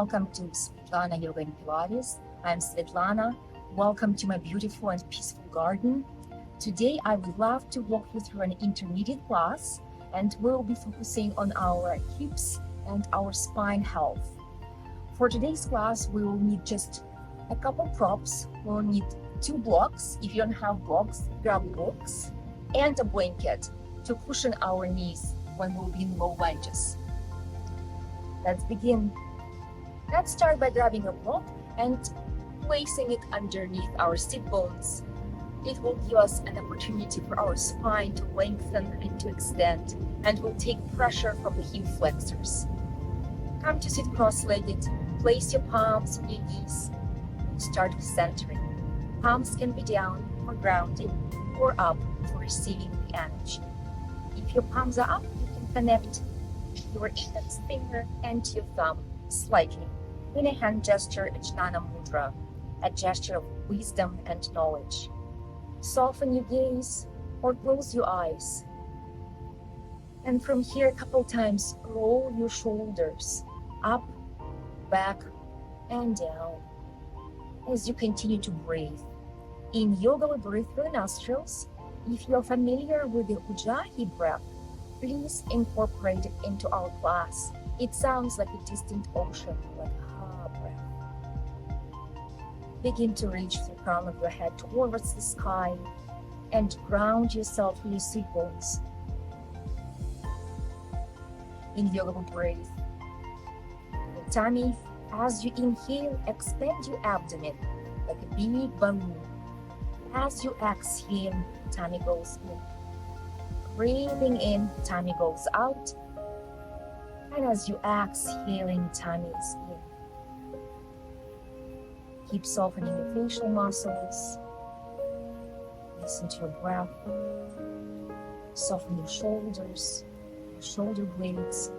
Welcome to SweetLana Yoga and Pilates. I'm SweetLana. Welcome to my beautiful and peaceful garden. Today, I would love to walk you through an intermediate class, and we'll be focusing on our hips and our spine health. For today's class, we will need just a couple props. We'll need 2 blocks. If you don't have blocks, grab blocks and a blanket to cushion our knees when we'll be in low lunges. Let's begin. Let's start by grabbing a block and placing it underneath our sit bones. It will give us an opportunity for our spine to lengthen and to extend, and will take pressure from the hip flexors. Come to sit cross-legged. Place your palms on your knees. Start with centering. Palms can be down for grounding or up for receiving the energy. If your palms are up, you can connect your index finger and your thumb slightly in a hand gesture, a jnana mudra, a gesture of wisdom and knowledge. Soften your gaze or close your eyes. And from here, a couple times, roll your shoulders up, back, and down as you continue to breathe. In yoga, we breathe through the nostrils. If you're familiar with the Ujjayi breath, please incorporate it into our class. It sounds like a distant ocean, like ah breath. Begin to reach the crown of your head towards the sky and ground yourself with your sit bones. In yoga, we breathe the tummy. As you inhale, expand your abdomen like a big balloon. As you exhale, tummy goes in. Breathing in, tummy goes out. And as you exhaling, tummy is in. Keep softening your facial muscles. Listen to your breath. Soften your shoulders, your shoulder blades.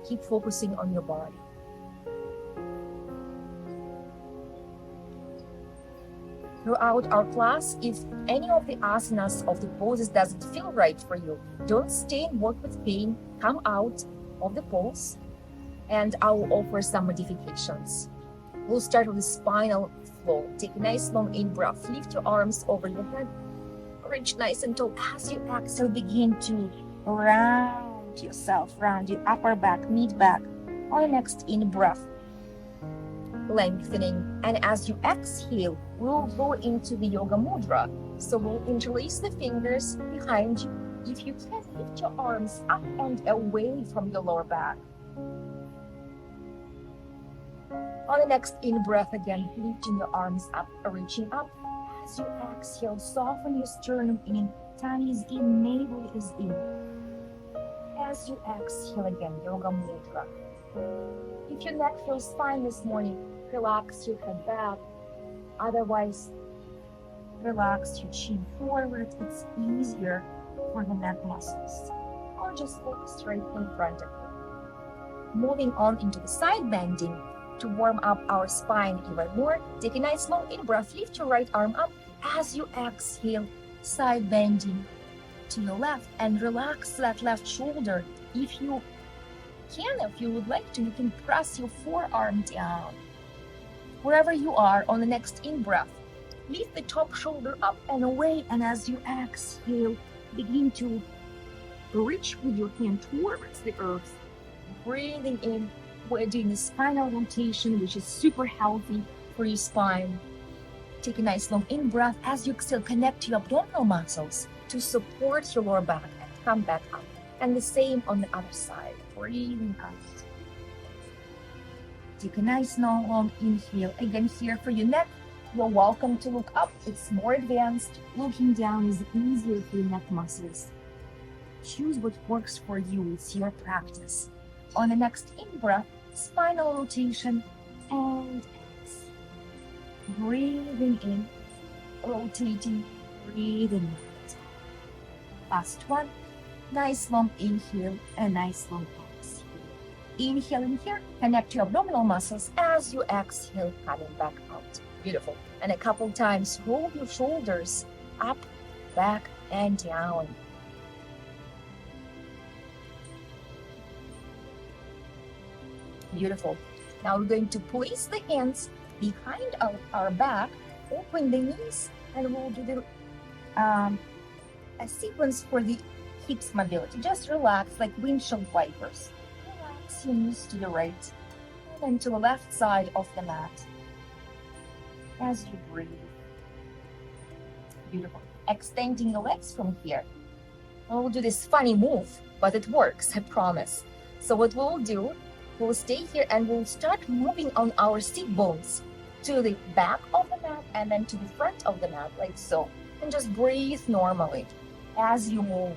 Keep focusing on your body. Throughout our class, if any of the asanas of the poses doesn't feel right for you, don't stay and work with pain. Come out of the pose and I will offer some modifications. We'll start with the spinal flow. Take a nice long in-breath. Lift your arms over your head. Reach nice and tall. As you exhale, begin to round yourself, round your upper back, mid-back. On the next in-breath, lengthening, and as you exhale, we'll go into the yoga mudra. So we'll interlace the fingers behind you. If you can, lift your arms up and away from your lower back. On the next in-breath, again, lifting your arms up, reaching up. As you exhale, soften your sternum in, tummy is in, navel is in. As you exhale again, yoga mudra. If your neck feels fine this morning, relax your head back. Otherwise, relax your chin forward. It's easier for the neck muscles. Or just look straight in front of you. Moving on into the side bending to warm up our spine even more. Take a nice long in-breath. Lift your right arm up. As you exhale, side bending to your left and relax that left shoulder. If you would like to, you can press your forearm down. Wherever you are, on the next in-breath, lift the top shoulder up and away, and as you exhale, begin to reach with your hand towards the earth. Breathing in, we're doing a spinal rotation, which is super healthy for your spine. Take a nice long in-breath. As you exhale, connect to your abdominal muscles to support your lower back and come back up. And the same on the other side. Breathing out. Take a nice long inhale. Again, here for your neck, you're welcome to look up. It's more advanced. Looking down is easier for your neck muscles. Choose what works for you. It's your practice. On the next in-breath, spinal rotation and exhale. Breathing in, rotating, breathing out. Last one. Nice long inhale and nice long exhale. Inhale in here, connect your abdominal muscles. As you exhale, coming back out. Beautiful. And a couple times, roll your shoulders up, back, and down. Beautiful. Now we're going to place the hands behind our back, open the knees, and we'll do a sequence for the hips mobility. Just relax like windshield wipers. Relax your knees to the right and then to the left side of the mat as you breathe. Beautiful. Extending the legs from here. We'll do this funny move, but it works, I promise. So what we'll do, we'll stay here and we'll start moving on our sit bones to the back of the mat and then to the front of the mat, like so. And just breathe normally as you move.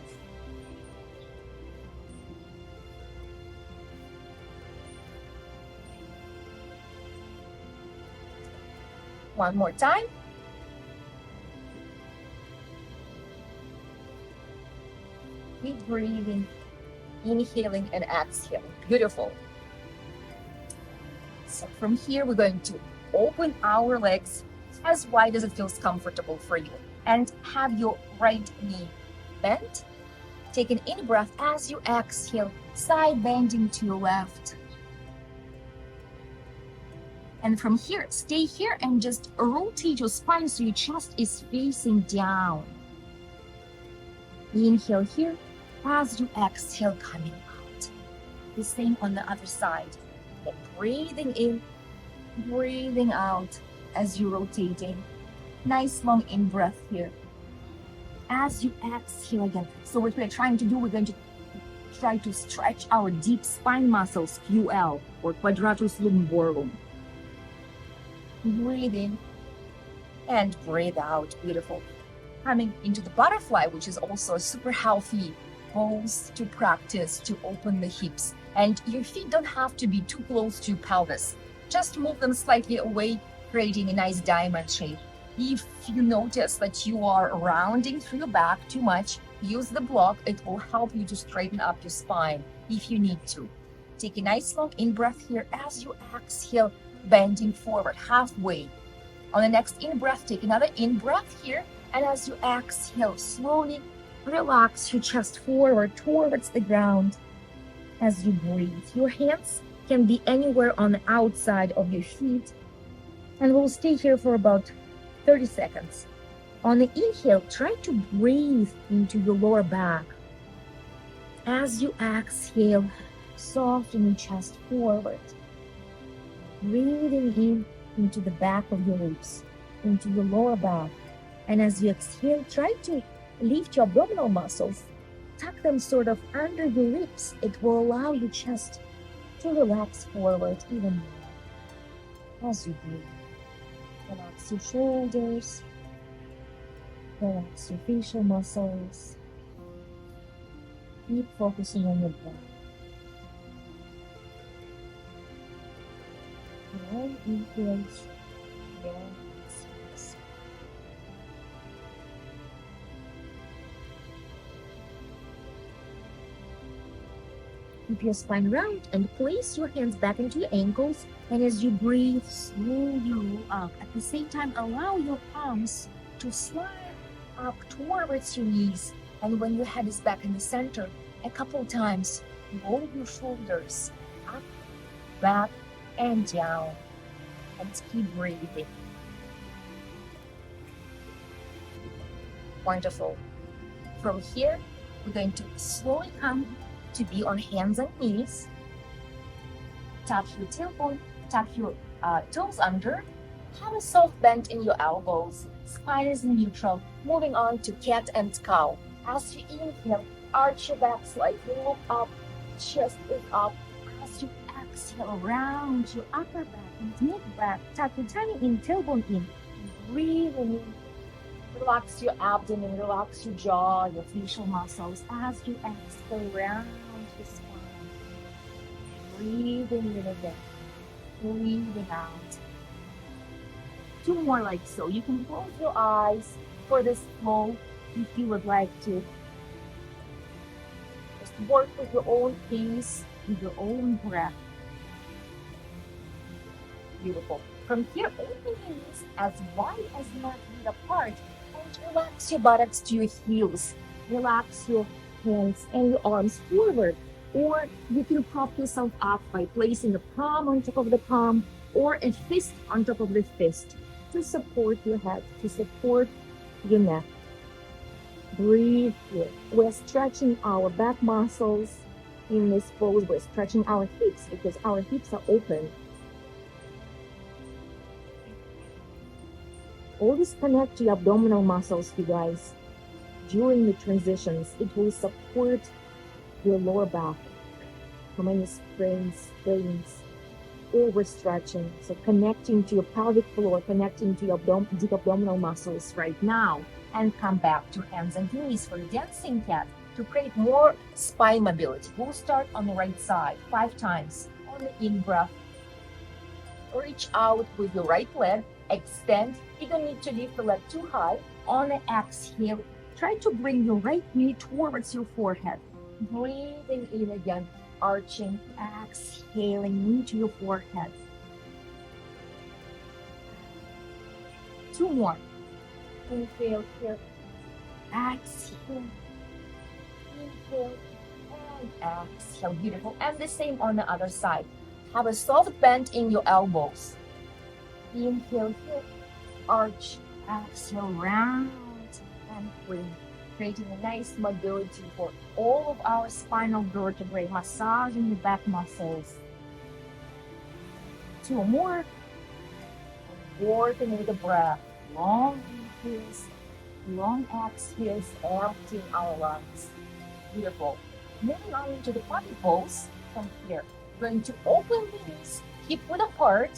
One more time. Keep breathing, inhaling and exhaling. Beautiful. So from here, we're going to open our legs as wide as it feels comfortable for you. And have your right knee bent. Take an in breath as you exhale, side bending to your left. And from here, stay here and just rotate your spine so your chest is facing down. Inhale here as you exhale, coming out. The same on the other side. And breathing in, breathing out as you're rotating. Nice long in breath here. As you exhale again. So what we're trying to do, we're going to try to stretch our deep spine muscles, QL, or quadratus lumborum. Breathe in and breathe out. Beautiful. Coming into the butterfly, which is also a super healthy pose to practice to open the hips. And your feet don't have to be too close to your pelvis. Just move them slightly away, creating a nice diamond shape. If you notice that you are rounding through your back too much, use the block. It will help you to straighten up your spine if you need to. Take a nice long in-breath here as you exhale, bending forward halfway. On the next in-breath, take another in-breath here. And as you exhale, slowly relax your chest forward towards the ground as you breathe. Your hands can be anywhere on the outside of your feet. And we'll stay here for about 30 seconds. On the inhale, try to breathe into your lower back. As you exhale, soften your chest forward. Breathing in into the back of your ribs, into your lower back. And as you exhale, try to lift your abdominal muscles. Tuck them sort of under your ribs. It will allow your chest to relax forward even more. As you breathe, relax your shoulders, relax your facial muscles. Keep focusing on your breath. Long inhales, long exhales. Keep your spine round and place your hands back into your ankles. And as you breathe, slowly roll up. At the same time, allow your palms to slide up towards your knees. And when your head is back in the center, a couple times, roll your shoulders up, back, and down. And keep breathing. Wonderful. From here, we're going to slowly come to be on hands and knees. Tap your tailbone, tap your toes under. Have a soft bend in your elbows. Spine is neutral. Moving on to cat and cow. As you inhale, arch your back slightly, look up, chest is up. As you exhale, round your upper back and mid back. Tap your tummy in, tailbone in. Breathe in. Relax your abdomen, relax your jaw, your facial muscles. As you exhale, round your spine. Breathing in again. Breathing out. Two more like so. You can close your eyes for this flow if you would like to. Just work with your own pace, with your own breath. Beautiful. From here, open your knees as wide as you might feet apart and relax your buttocks to your heels. Relax your hands and your arms forward. Or you can prop yourself up by placing a palm on top of the palm or a fist on top of the fist to support your head, to support your neck. Breathe here. We're stretching our back muscles in this pose. We're stretching our hips because our hips are open. Always connect to your abdominal muscles, you guys. During the transitions, it will support your lower back from any strains, overstretching. So connecting to your pelvic floor, connecting to your deep abdominal muscles right now. And come back to hands and knees for dancing cat to create more spine mobility. We'll start on the right side 5 times. On the in-breath, reach out with your right leg, extend. You don't need to lift the leg too high. On the exhale, try to bring your right knee towards your forehead. Breathing in again, arching, exhaling into your forehead. 2 more. Inhale here, exhale, inhale, and exhale. Beautiful. And the same on the other side. Have a soft bend in your elbows. Inhale here, arch, exhale, round and bring, creating a nice mobility for all of our spinal vertebrae, massaging the back muscles. 2 more. Working with the breath. Long inhales, long exhales, emptying our lungs. Beautiful. Moving on into the body pose from here. We're going to open the knees, hip width apart,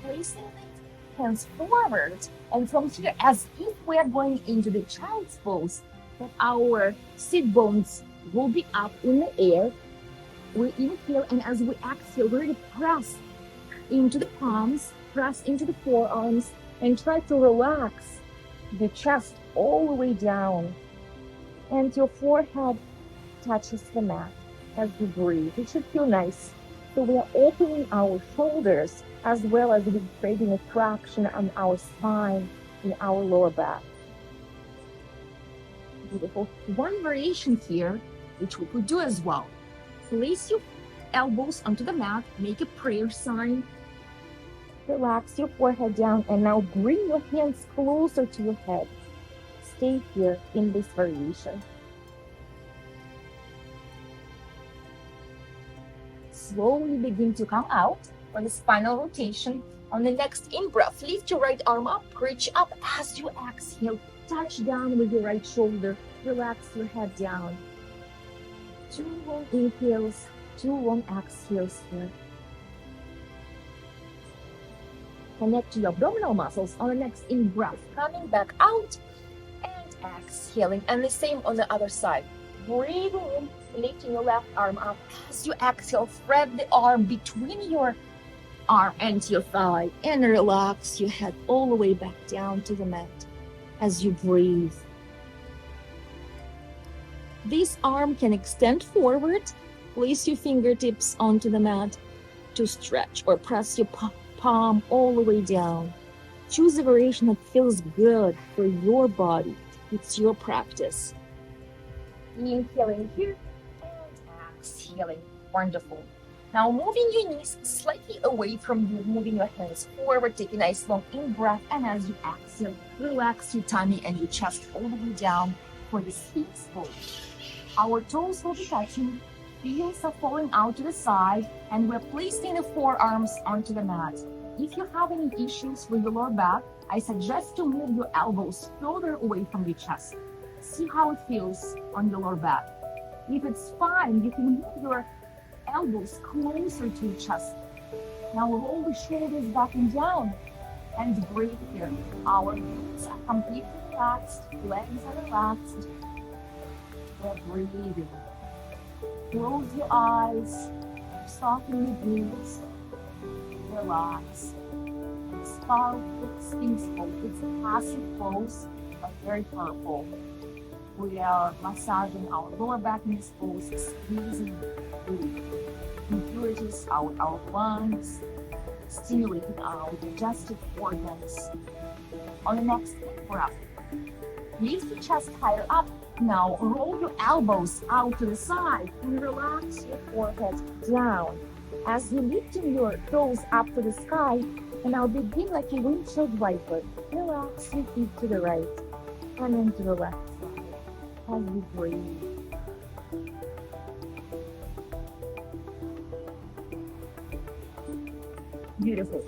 placing the hands forward. And from here, as if we are going into the child's pose, that our sit bones will be up in the air. We inhale, and as we exhale, we're going to press into the palms, press into the forearms, and try to relax the chest all the way down. And your forehead touches the mat as you breathe. It should feel nice. So we are opening our shoulders as well as we're creating a traction on our spine in our lower back. Beautiful. One variation here, which we could do as well. Place your elbows onto the mat, make a prayer sign. Relax your forehead down, and now bring your hands closer to your head. Stay here in this variation. Slowly begin to come out for the spinal rotation. On the next in-breath, lift your right arm up, reach up. As you exhale, touch down with your right shoulder. Relax your head down. 2 long inhales, 2 long exhales here. Connect to your abdominal muscles on the next in-breath. Coming back out and exhaling. And the same on the other side. Breathing in, lifting your left arm up. As you exhale, thread the arm between your arm and your thigh. And relax your head all the way back down to the mat as you breathe. This arm can extend forward. Place your fingertips onto the mat to stretch, or press your palm all the way down. Choose a variation that feels good for your body. It's your practice. Inhaling here and exhaling. Wonderful. Now moving your knees slightly away from you, moving your hands forward, take a nice long in-breath, and as you exhale, relax your tummy and your chest all the way down for the Sphinx pose. Our toes will be touching, heels are falling out to the side, and we're placing the forearms onto the mat. If you have any issues with your lower back, I suggest to move your elbows further away from your chest. See how it feels on your lower back. If it's fine, you can move your elbows closer to your chest. Now roll the shoulders back and down and breathe here. Our feet are completely relaxed, legs are relaxed. We're breathing. Close your eyes, soften your breaths, relax. It's powerful, Sphinx pose. It's a passive pose, but very powerful. We are massaging our lower back in this pose, squeezing the impurities out our lungs, stimulating our digestive organs. On the next breath, lift the chest higher up, Now roll your elbows out to the side and relax your forehead down. As you lifting your toes up to the sky, and now begin like a windshield wiper. Relax your feet to the right and then to the left side as you breathe. Beautiful.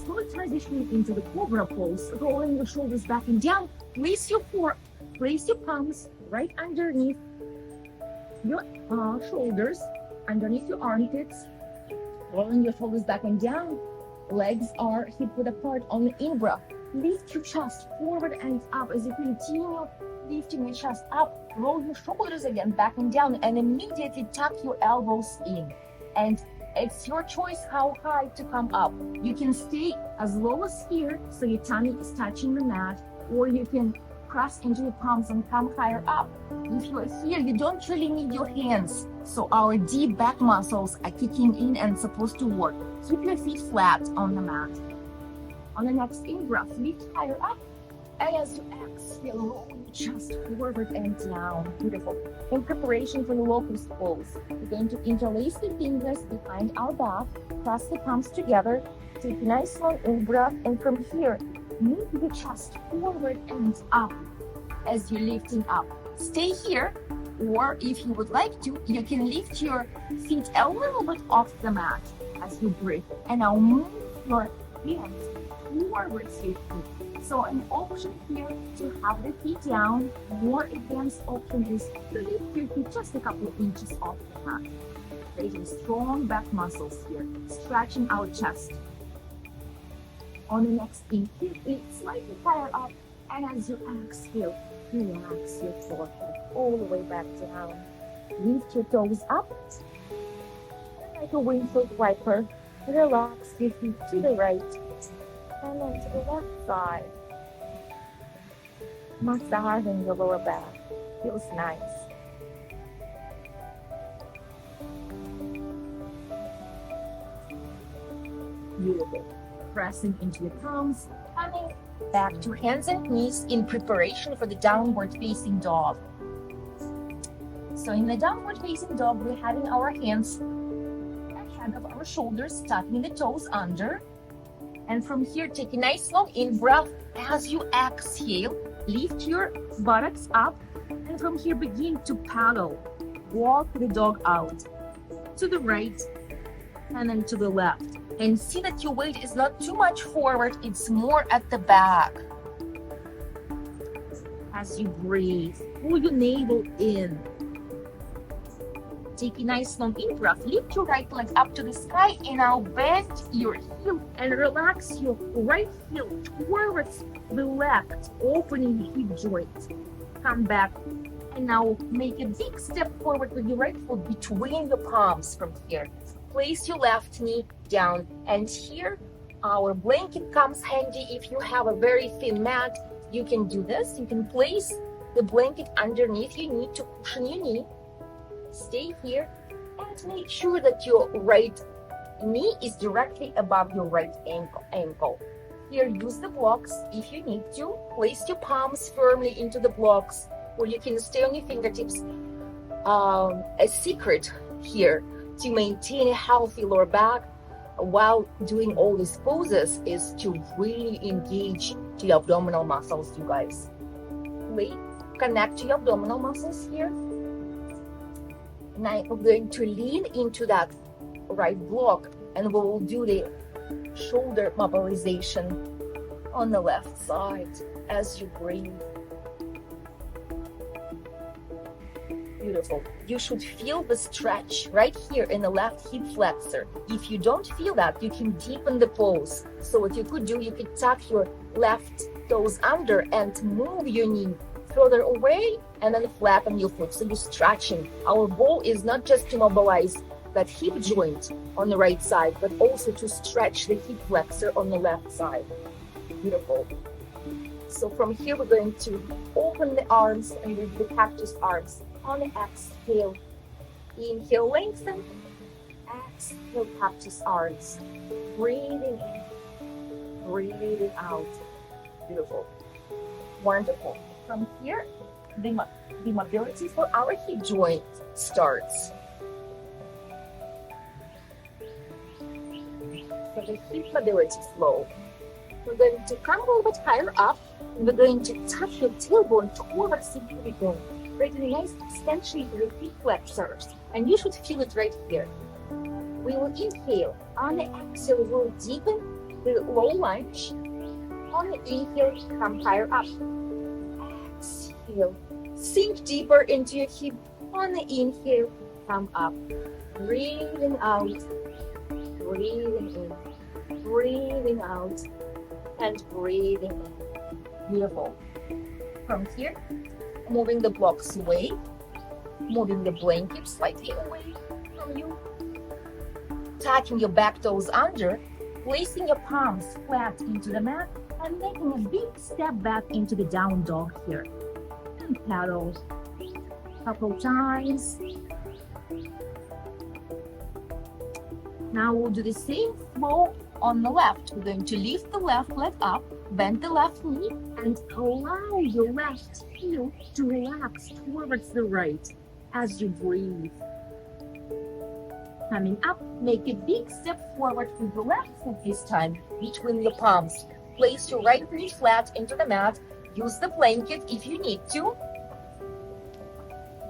Slowly transitioning into the cobra pose, rolling your shoulders back and down. Place your palms right underneath your shoulders, underneath your armpits. Rolling your shoulders back and down. Legs are hip width apart on the in-breath. Lift your chest forward and up as you continue lifting your chest up. Roll your shoulders again back and down and immediately tuck your elbows in. And it's your choice how high to come up. You can stay as low as here, so your tummy is touching the mat, or you can press into your palms and come higher up. If you're here, you don't really need your hands, so our deep back muscles are kicking in and supposed to work. Keep your feet flat on the mat. On the next in-breath, lift higher up, and as you exhale, roll your chest forward and down. Beautiful. In preparation for the locust pose, we're going to interlace the fingers behind our back, press the palms together, take a nice long in-breath, and from here, move the chest forward and up as you're lifting up. Stay here, or if you would like to, you can lift your feet a little bit off the mat as you breathe. And now move your hands forward safely. So an option here to have the feet down. More advanced option is to lift your feet just a couple of inches off the mat. Creating strong back muscles here, stretching our chest. On the next inhale, lift slightly higher up, and as you exhale, relax your forehead all the way back down. Lift your toes up, and like a windshield wiper, relax your feet to the right and then to the left side. Massaging the lower back feels nice. Beautiful. Pressing into your palms, coming back to hands and knees in preparation for the downward facing dog. So in the downward facing dog, we're having our hands ahead of our shoulders, tucking the toes under. And from here, take a nice long in-breath. As you exhale, lift your buttocks up. And from here, begin to paddle. Walk the dog out to the right and then to the left. And see that your weight is not too much forward, it's more at the back. As you breathe, pull your navel in. Take a nice long in-breath. Lift your right leg up to the sky and now bend your heel and relax your right heel towards the left, opening the hip joint. Come back and now make a big step forward with your right foot between the palms from here. Place your left knee down, and here our blanket comes handy. If you have a very thin mat, you can do this. You can place the blanket underneath your knee to cushion your knee. Stay here and make sure that your right knee is directly above your right ankle. Here, use the blocks if you need to. Place your palms firmly into the blocks, or you can stay on your fingertips. A secret here to maintain a healthy lower back while doing all these poses is to really engage the abdominal muscles, you guys. Connect to your abdominal muscles here. Now we're going to lean into that right block, and we will do the shoulder mobilization on the left side as you breathe. Beautiful. You should feel the stretch right here in the left hip flexor. If you don't feel that, you can deepen the pose. So what you could do, you could tuck your left toes under and move your knee further away and then flatten your foot. So you're stretching. Our goal is not just to mobilize that hip joint on the right side, but also to stretch the hip flexor on the left side. Beautiful. So from here, we're going to open the arms and do the cactus arms. On the exhale, inhale, lengthen. Exhale, cactus arms. Breathing in, breathing out. Beautiful. Wonderful. From here, the mobility for our hip joint starts. So the hip mobility flow. We're going to come a little bit higher up, and we're going to tuck your tailbone towards the pubic bone, creating a nice extension for your hip flexors. And you should feel it right here. We will inhale. On the exhale, we'll deepen the low lunge. On the inhale, come higher up. Exhale. Sink deeper into your hip. On the inhale, come up. Breathing out. Breathing in. Breathing out. And breathing in. Beautiful. From here, moving the blocks away. Moving the blanket slightly away from you. Tucking your back toes under. Placing your palms flat into the mat. And making a big step back into the down dog here. And paddle a couple times. Now we'll do the same flow on the left. We're going to lift the left leg up, bend the left knee, and allow your left heel to relax towards the right as you breathe. Coming up, make a big step forward with the left foot this time between your palms. Place your right knee flat into the mat. Use the blanket if you need to.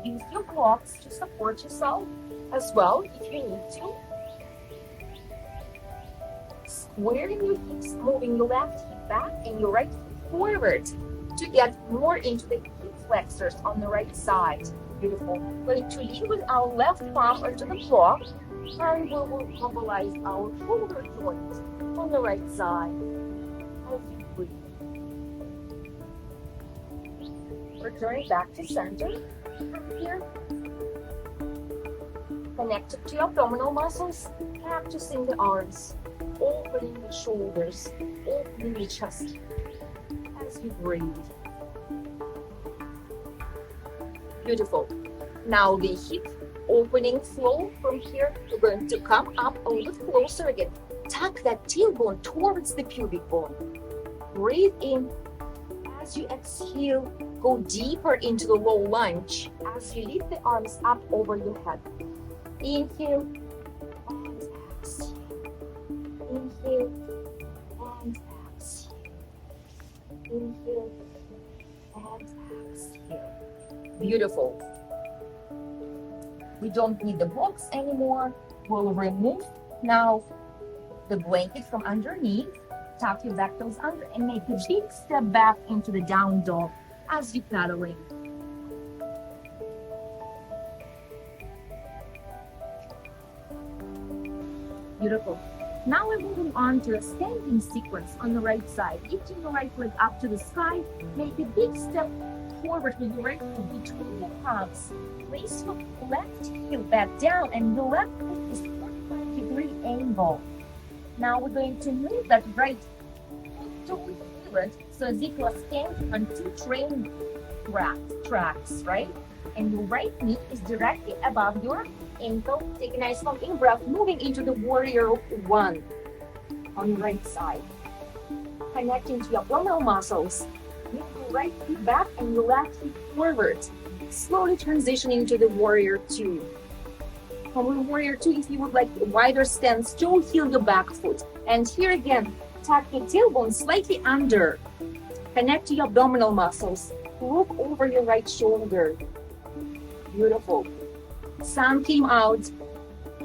Use your blocks to support yourself as well if you need to. Squaring your hips, moving your left hip back and your right foot forward to get more into the hip flexors on the right side. Beautiful. We're going to lean with our left palm onto the block, and we will mobilize our shoulder joint on the right side. Returning back to center. From here, connected to your abdominal muscles, practicing the arms, opening the shoulders, opening the chest as you breathe. Beautiful. Now the hip opening flow from here. We're going to come up a little bit closer again. Tuck that tailbone towards the pubic bone. Breathe in. As you exhale, go deeper into the low lunge as you lift the arms up over your head. Inhale and exhale. Inhale and exhale. Inhale and exhale. Beautiful. We don't need the blocks anymore. We'll remove now the blanket from underneath. Tuck your back toes under and make a big step back into the down dog as you paddling. Beautiful. Now we're moving on to a standing sequence on the right side. Lifting the right leg up to the sky, make a big step forward with your right foot between your palms. Place your left heel back down and the left foot is 45-degree angle. Now we're going to move that right foot toward the left, so as if you are standing on two train tracks, right? And your right knee is directly above your ankle. Take a nice long in breath, moving into the warrior one on the right side. Connecting to your abdominal muscles. Move your right foot back and your left foot forward. Slowly transitioning to the warrior two. From the warrior two, if you would like a wider stance, toe heel your back foot. And here again, tuck your tailbone slightly under. Connect to your abdominal muscles. Look over your right shoulder. Beautiful. Sun came out.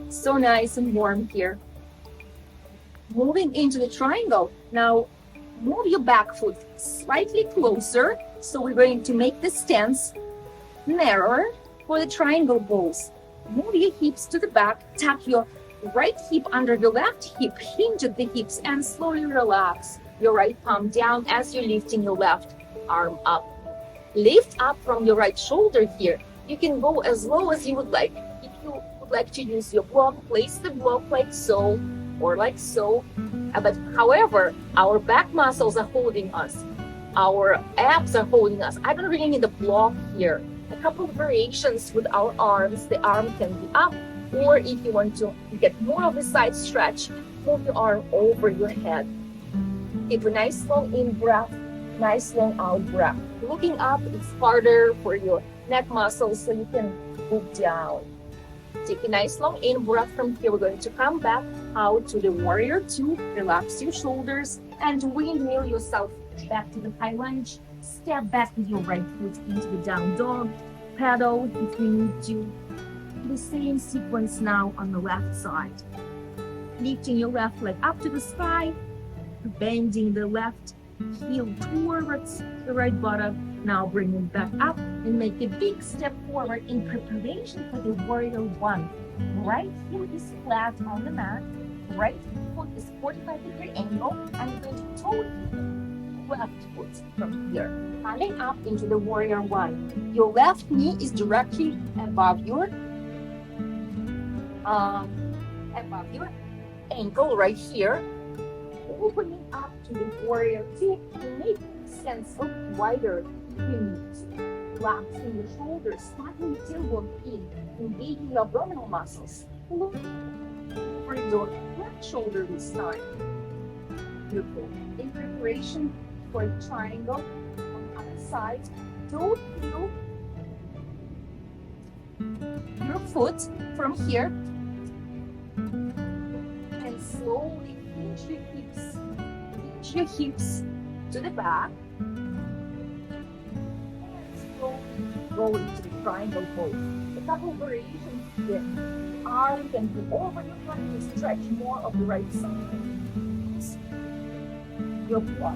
So nice and warm here. Moving into the triangle. Now, move your back foot slightly closer. So we're going to make the stance narrower for the triangle pose. Move your hips to the back. Tuck your right hip under the left hip. Hinge at the hips and slowly relax your right palm down as you're lifting your left arm up. Lift up from your right shoulder here. You can go as low as you would like. If you would like to use your block, place the block like so or like so. But however, our back muscles are holding us. Our abs are holding us. I don't really need a block here. A couple of variations with our arms. The arm can be up, or if you want to get more of a side stretch, move your arm over your head. Take a nice long in breath Nice long out breath. Looking up, it's harder for your neck muscles, so you can move down. Take a nice long in breath from here. We're going to come back out to the warrior two. Relax your shoulders and windmill yourself back to the high lunge. Step back with your right foot into the down dog. Pedal if you need to. The same sequence now on the left side. Lifting your left leg up to the sky, bending the left heel towards the right buttock. Now bring it back up and make a big step forward in preparation for the warrior one. Right heel is flat on the mat. Right foot is 45-degree angle, and you're going to toe left foot from here, coming up into the warrior one. Your left knee is directly above your ankle right here. Opening up to the warrior two to make sense of wider units. Relaxing the shoulders, sliding the tailbone in, engaging the abdominal muscles. Look for your left shoulder this time. Beautiful. In preparation for a triangle on the other side, don't feel your foot from here and slowly pinch your hips to the back and slowly go into the triangle pose. A couple of variations here. Arm can be over your front to stretch more of the right side. Your butt.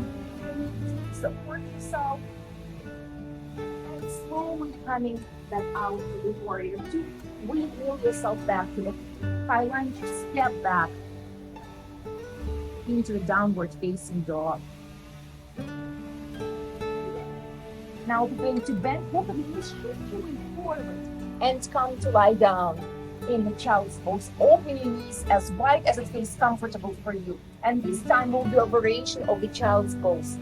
Support yourself and slowly coming back out to the warrior two. Wheel yourself back to the high lunge, step back into the downward facing dog. Now we're going to bend both of the knees, shifting forward and come to lie down in the child's pose. Open your knees as wide as it feels comfortable for you. And this time we'll do a variation of the child's pose.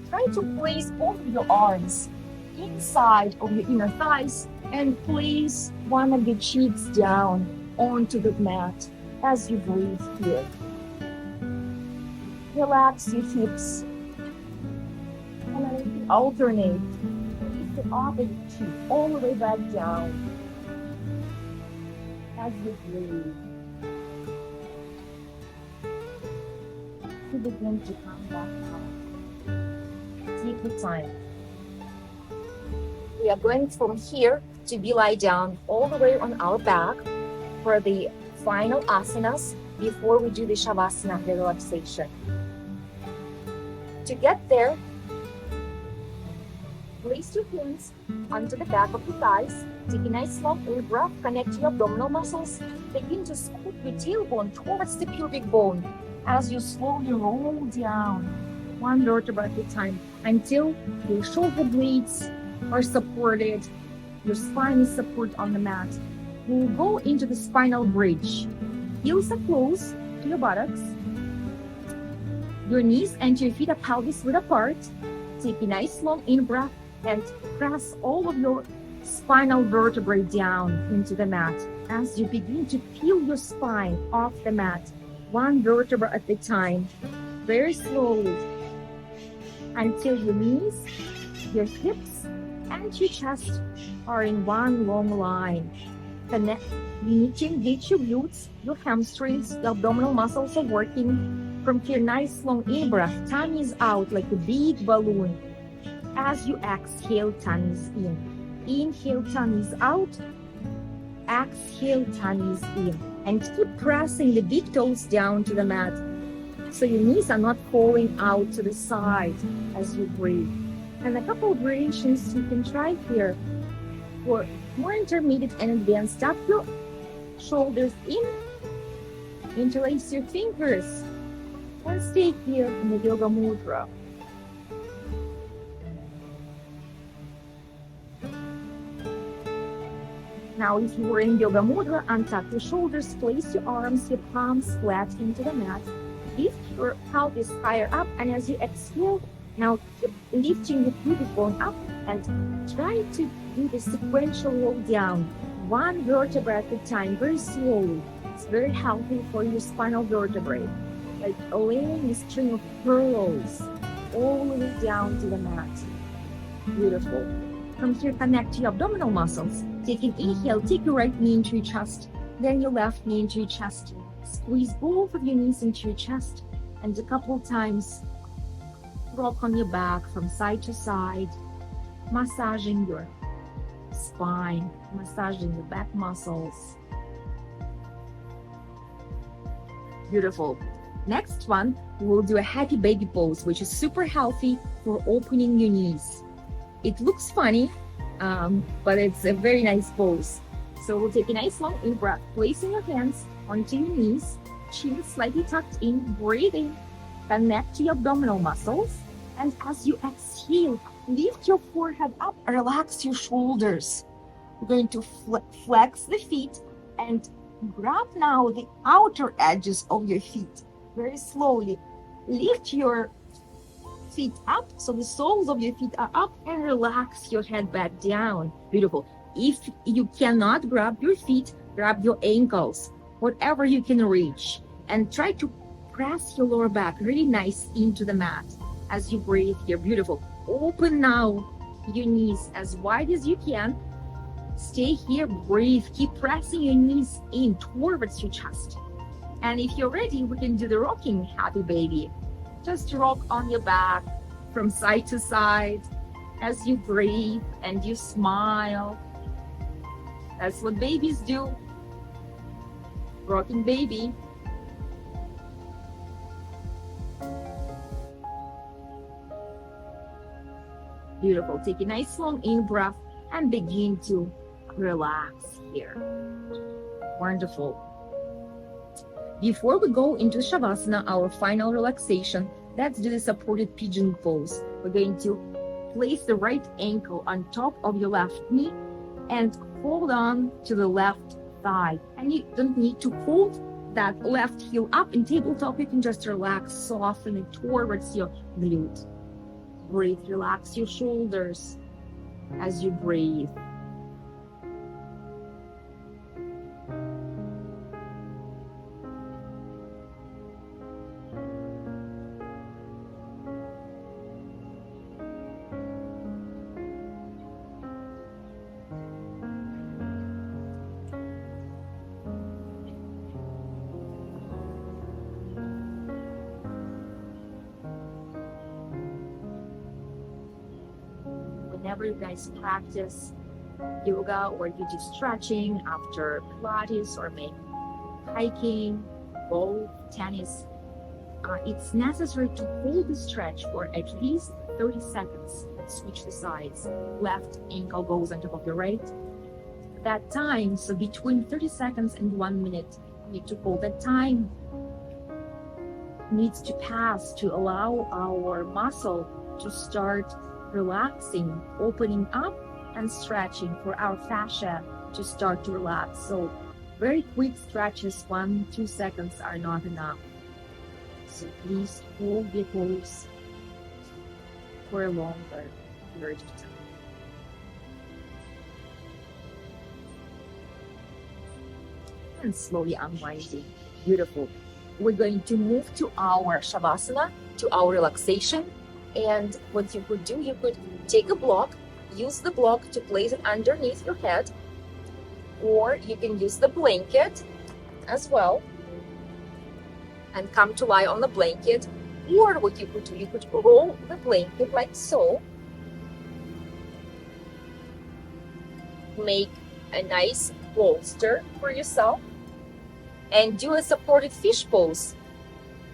Try to place both of your arms inside of your inner thighs and place one of your cheeks down onto the mat as you breathe here. Relax your hips and alternate. Lift the opposite cheek all the way back down as you breathe. You begin to come back out. Take your time. We are going from here to be lie down all the way on our back for the final asanas before we do the shavasana, the relaxation. To get there, place your hands onto the back of your thighs. Take a nice long breath, connect your abdominal muscles. Begin to scoop your tailbone towards the pubic bone as you slowly roll down one vertebra at a time until your shoulder blades are supported, your spine is supported on the mat. We'll go into the spinal bridge. Heels are close to your buttocks. Your knees and your feet are pelvis width apart. Take a nice long in breath and press all of your spinal vertebrae down into the mat as you begin to peel your spine off the mat, one vertebra at a time, very slowly, until your knees, your hips, and your chest are in one long line. Connect. You need to engage your glutes, your hamstrings, the abdominal muscles are working. From here, nice long in breath, tummy is out like a big balloon. As you exhale, tummy is in. Inhale, tummy is out. Exhale, tummy is in. And keep pressing the big toes down to the mat so your knees are not falling out to the side as you breathe. And a couple of variations you can try here. For more intermediate and advanced, tuck your shoulders in, interlace your fingers, and stay here in the yoga mudra. Now, if you were in yoga mudra, untuck your shoulders, place your arms, your palms flat into the mat. Lift your pelvis higher up, and as you exhale, now keep lifting your pubic bone up and try to do the sequential roll down, one vertebra at a time, very slowly. It's very healthy for your spinal vertebrae, like laying a string of pearls. all the way down to the mat. Beautiful. From here, connect your abdominal muscles. Take an inhale, take your right knee into your chest, then your left knee into your chest. Squeeze both of your knees into your chest, and a couple times rock on your back from side to side, massaging your spine, massaging the back muscles. Beautiful. Next one, we'll do a happy baby pose, which is super healthy for opening your knees. It looks funny, but it's a very nice pose. So we'll take a nice long in breath, placing your hands onto your knees, chin slightly tucked in, breathe in, connect to your abdominal muscles, and as you exhale, lift your forehead up, relax your shoulders. We're going to flex the feet and grab now the outer edges of your feet. Very slowly lift your feet up so the soles of your feet are up, and relax your head back down. Beautiful. If you cannot grab your feet, grab your ankles, whatever you can reach, and try to press your lower back really nice into the mat as you breathe here. Beautiful. Open now your knees as wide as you can. Stay here, breathe, keep pressing your knees in towards your chest. And if you're ready, we can do the rocking happy baby. Just rock on your back from side to side as you breathe and you smile. That's what babies do. Rocking baby. Beautiful. Take a nice long in breath and begin to relax here. Wonderful. Before we go into Shavasana, our final relaxation, let's do the supported pigeon pose. We're going to place the right ankle on top of your left knee and hold on to the left thigh. And you don't need to hold that left heel up in tabletop. You can just relax, soften it towards your glute. Breathe, relax your shoulders as you breathe. Whenever you guys practice yoga or you do stretching after Pilates or maybe hiking, golf, tennis, it's necessary to hold the stretch for at least 30 seconds. Switch the sides. Left ankle goes on top of your right. That time, so between 30 seconds and 1 minute, you need to hold that time. Needs to pass to allow our muscle to start relaxing, opening up and stretching for our fascia to start to relax. So very quick stretches, 1-2 seconds are not enough. So please hold the pose for a longer period of time. And slowly unwinding. Beautiful. We're going to move to our Shavasana, to our relaxation. And what you could do, you could take a block, use the block to place it underneath your head, or you can use the blanket as well and come to lie on the blanket. Or what you could do, you could roll the blanket like so. Make a nice bolster for yourself and do a supported fish pose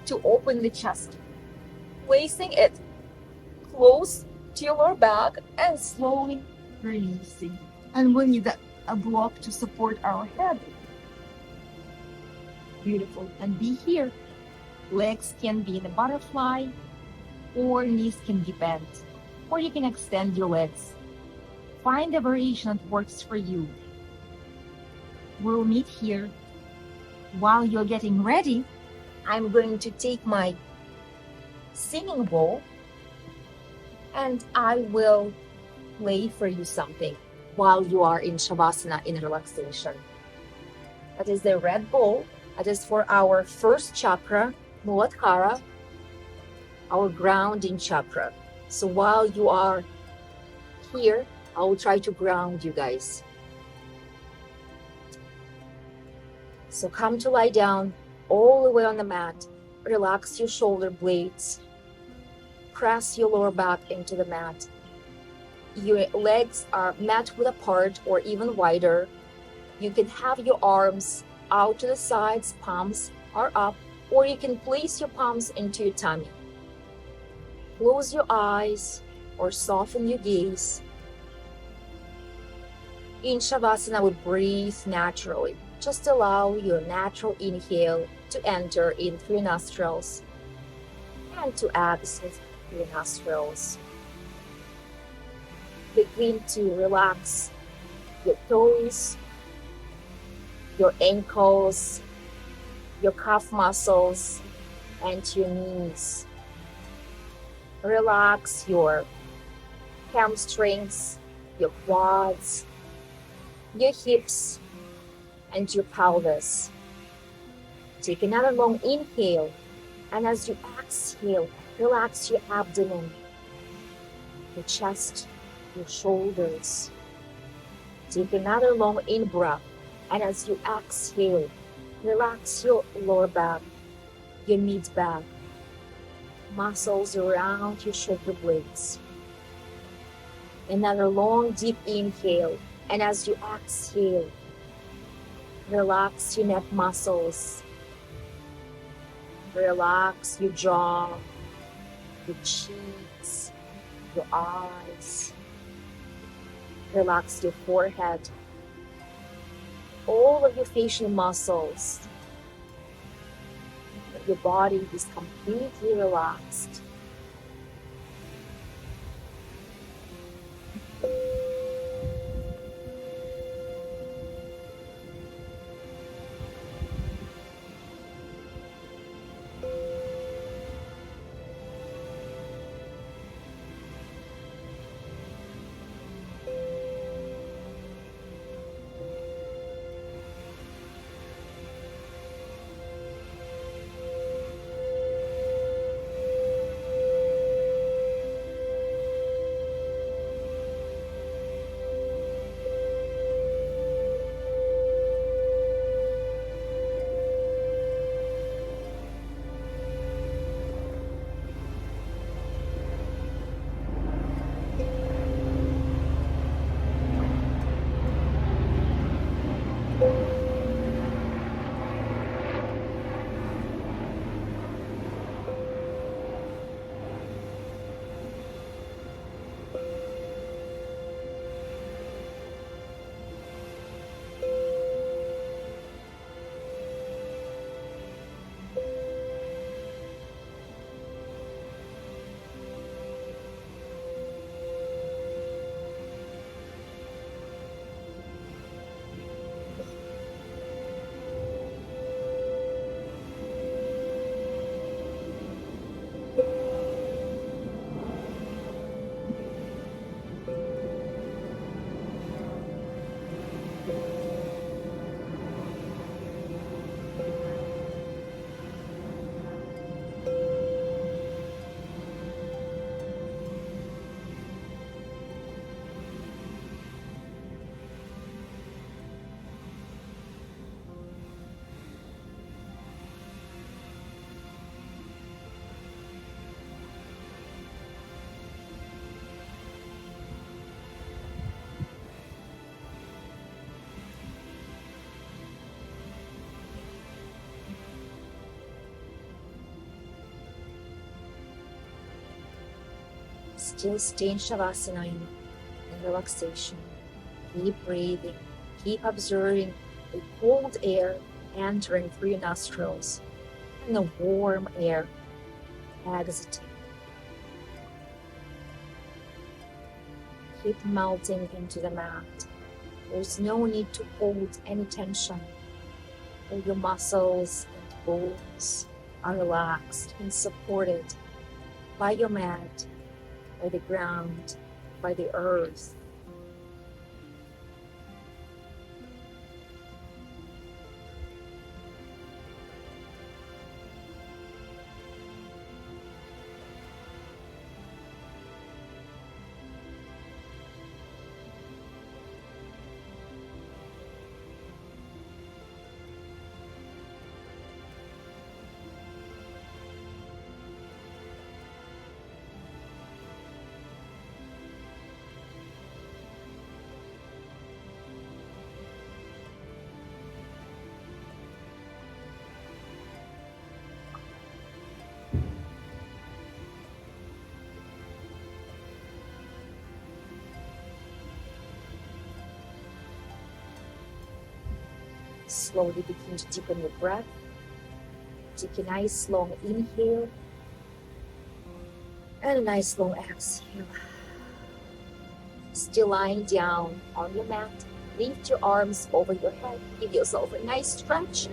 to open the chest, placing it close to your lower back and slowly releasing. And we need a block to support our head. Beautiful. And be here. Legs can be in a butterfly, or knees can be bent, or you can extend your legs. Find a variation that works for you. We'll meet here. While you're getting ready, I'm going to take my singing bowl and I will play for you something while you are in Shavasana, in relaxation. That is the red bowl. That is for our first chakra, Muladhara. our grounding chakra. So while you are here, I will try to ground you guys. So come to lie down all the way on the mat. Relax your shoulder blades. Press your lower back into the mat. Your legs are mat width apart or even wider. You can have your arms out to the sides, palms are up, or you can place your palms into your tummy. Close your eyes or soften your gaze. In Shavasana, we breathe naturally. Just allow your natural inhale to enter in through your nostrils and to exhale through your nostrils. Begin to relax your toes, your ankles, your calf muscles, and your knees. Relax your hamstrings, your quads, your hips, and your pelvis. Take another long inhale, and as you exhale, relax your abdomen, your chest, your shoulders. Take another long in-breath, and as you exhale, relax your lower back, your mid-back, muscles around your shoulder blades. Another long deep inhale, and as you exhale, relax your neck muscles. Relax your jaw, your cheeks, your eyes. Relax your forehead. All of your facial muscles. Your body is completely relaxed. Still stay in Shavasana in relaxation. Keep breathing. Keep observing the cold air entering through your nostrils and the warm air exiting. Keep melting into the mat. There's no need to hold any tension. All your muscles and bones are relaxed and supported by your mat, by the ground, by the earth. Slowly begin to deepen your breath. Take a nice long inhale and a nice long exhale. Still lying down on your mat, lift your arms over your head. Give yourself a nice stretch.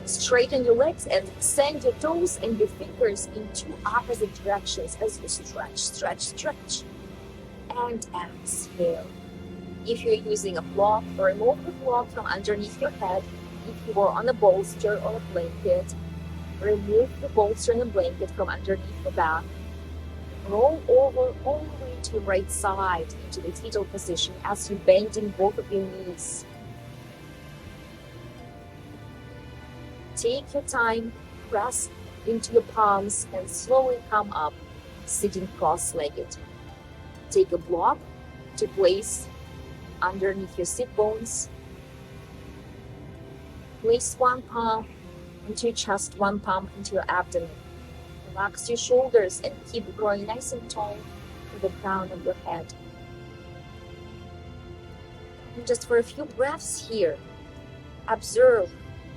Straighten your legs and send your toes and your fingers in two opposite directions as you stretch, stretch, stretch. And exhale. If you're using a block, remove the block from underneath your head. If you are on a bolster or a blanket, remove the bolster and the blanket from underneath the back. Roll over all the way to your right side into the fetal position as you bend in both of your knees. Take your time, press into your palms and slowly come up, sitting cross-legged. Take a block to place underneath your sit bones. Place one palm into your chest, one palm into your abdomen. Relax your shoulders and keep growing nice and tall to the crown of your head. And just for a few breaths here, observe,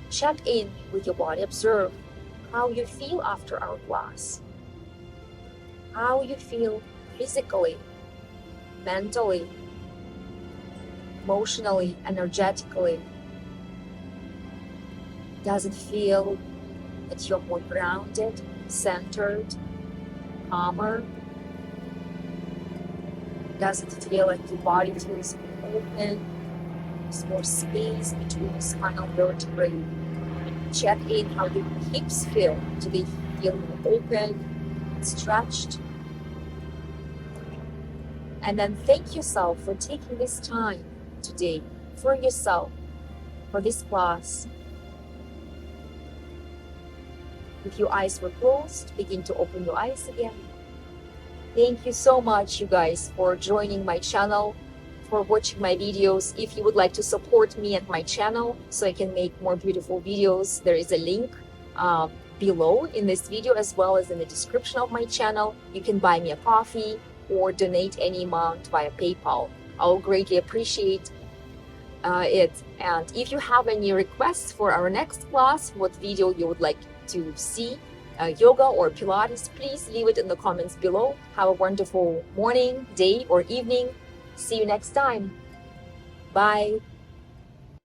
check in with your body, observe how you feel after our class, how you feel physically, mentally, emotionally, energetically. Does it feel that you're more grounded, centered, calmer? Does it feel like your body feels more open? There's more space between the spinal vertebrae. Check in how your hips feel. Do they feel more open, stretched? And then thank yourself for taking this time today for yourself, for this class. If your eyes were closed, begin to open your eyes again. Thank you so much, you guys, for joining my channel, for watching my videos. If you would like to support me and my channel so I can make more beautiful videos, there is a link below in this video as well as in the description of my channel. You can buy me a coffee or donate any amount via PayPal. I'll greatly appreciate it. And if you have any requests for our next class, what video you would like to see, yoga or Pilates, please leave it in the comments below. Have a wonderful morning, day, or evening. See you next time. Bye.